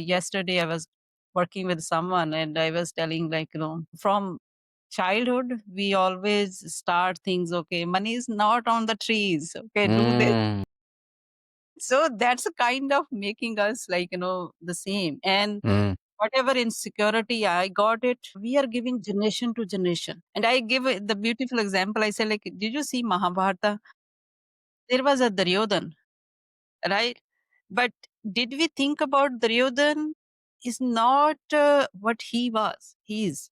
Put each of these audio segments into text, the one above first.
yesterday I was working with someone and I was telling, like, from childhood, we always start things, okay, money is not on the trees. Okay, do this. Mm, So that's a kind of making us, like, the same. And mm, whatever insecurity I got it, we are giving generation to generation. And I give the beautiful example. I say, like, did you see Mahabharata? There was a Duryodhan, right? But did we think about Duryodhan is not what he was? He is.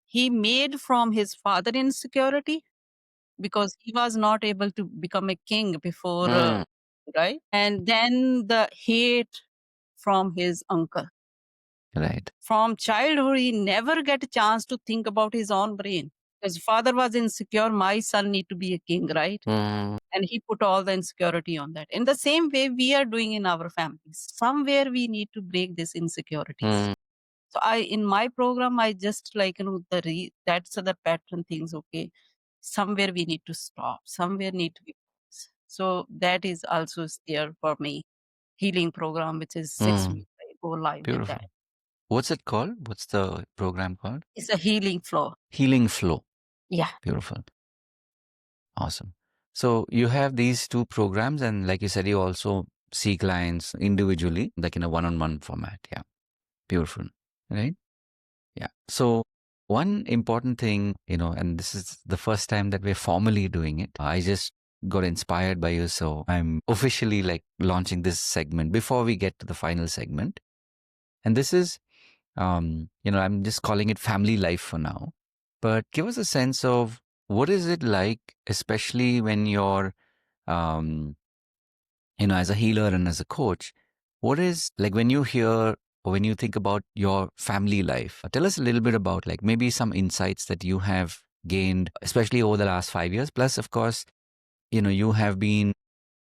He made from his father insecurity because he was not able to become a king before, mm, right? And then the hate from his uncle. right. From childhood, he never get a chance to think about his own brain. His father was insecure, my son need to be a king, right? Mm, And he put all the insecurity on that. In the same way, we are doing in our families. Somewhere we need to break these insecurities. mm, So in my program, I just, like, that's the pattern things. Okay, somewhere we need to stop. Somewhere need to be. So that is also there for me. Healing program, which is 6 weeks. mm. I go live with that. Beautiful. What's it called? What's the program called? It's a healing flow. Healing Flow. Yeah. Beautiful. Awesome. So you have these two programs, and like you said, you also see clients individually, like in a one-on-one format. Yeah. Beautiful. Right? Yeah. So one important thing, and this is the first time that we're formally doing it. I just got inspired by you, so I'm officially like launching this segment before we get to the final segment. And this is, I'm just calling it family life for now. But give us a sense of what is it like, especially when you're, um, as a healer and as a coach, what is like when you hear or when you think about your family life? Tell us a little bit about like maybe some insights that you have gained, especially over the last 5 years. Plus, of course, you have been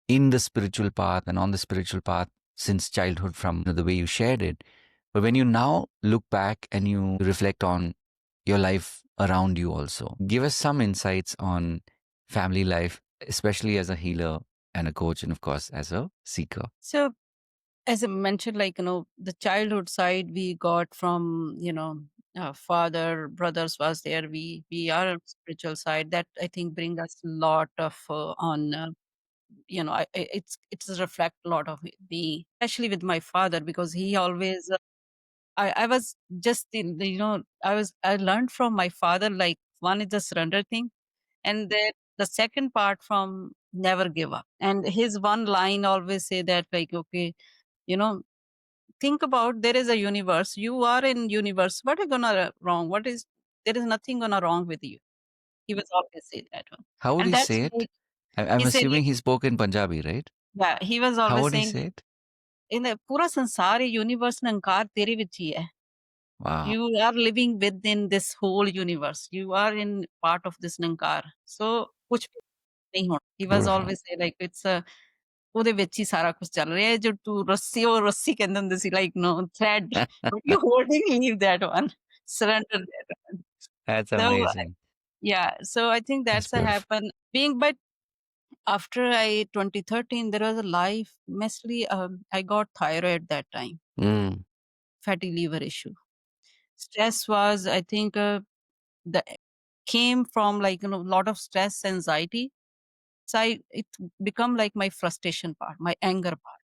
in the spiritual path and on the spiritual path since childhood from the way you shared it. But when you now look back and you reflect on your life around you also, give us some insights on family life, especially as a healer and a coach, and of course, as a seeker. So as I mentioned, like, the childhood side we got from, father, brothers was there. We are on spiritual side that I think bring us a lot of on. It's reflect a lot of me, especially with my father, because he always. I was just in, I learned from my father, like, one is the surrender thing, and then the second part from never give up. And his one line always say that, like, okay, you know think about, there is a universe, you are in universe, what is gonna wrong, what is, there is nothing gonna wrong with you. He was always say that one. How would And he that's say like, it? I'm he said, assuming like, he spoke in Punjabi, right? yeah, he was How always would he saying, say it? in the pura sansar hai, universe nankar tere vich hi hai. Wow. You are living within this whole universe, you are in part of this nankar, so kuch bhi nahi hona. He was Beautiful. always say, like, it's a, ਉਹਦੇ ਵਿੱਚ ਹੀ ਸਾਰਾ ਕੁਝ ਚੱਲ ਰਿਹਾ ਹੈ, ਜੋ ਤੂੰ ਰੱਸੀ, ਉਹ ਰੱਸੀ ਕਹਿੰਦੇ ਹੁੰਦੇ ਸੀ, like, no thread, but you holding, leave that one, surrender that one. That's So amazing. yeah, so I think That's that's a beautiful. happen being. But after I 2013, there was a life mostly, I got thyroid that time, Mm, fatty liver issue. Stress was, I think, the came from, like, lot of stress, anxiety. So it become like my frustration part, my anger part.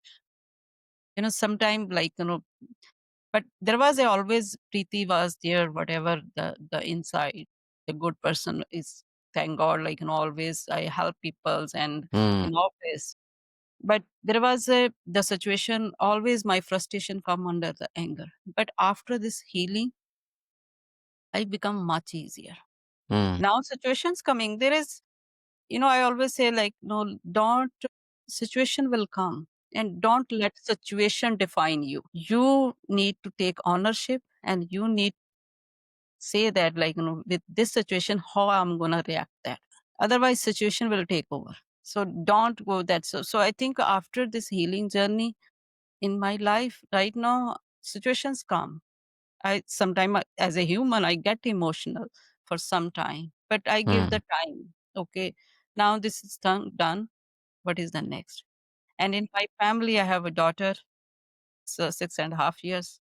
Sometime, like, but there was a always Preeti was there, whatever the inside, the good person is, thank God, like, always I help peoples and mm, in office. But there was the situation, always my frustration come under the anger. But after this healing, I become much easier. mm, Now situations coming, there is, I always say, like, no, don't, situation will come, and don't let situation define you. You need to take ownership, and you need say that, like, with this situation, how I'm gonna react that. Otherwise, situation will take over. So don't go that. So I think after this healing journey in my life right now, situations come. I sometimes, as a human, I get emotional for some time, but I give mm, the time. Okay, now this is done. What is the next? And in my family, I have a daughter. 6.5 years.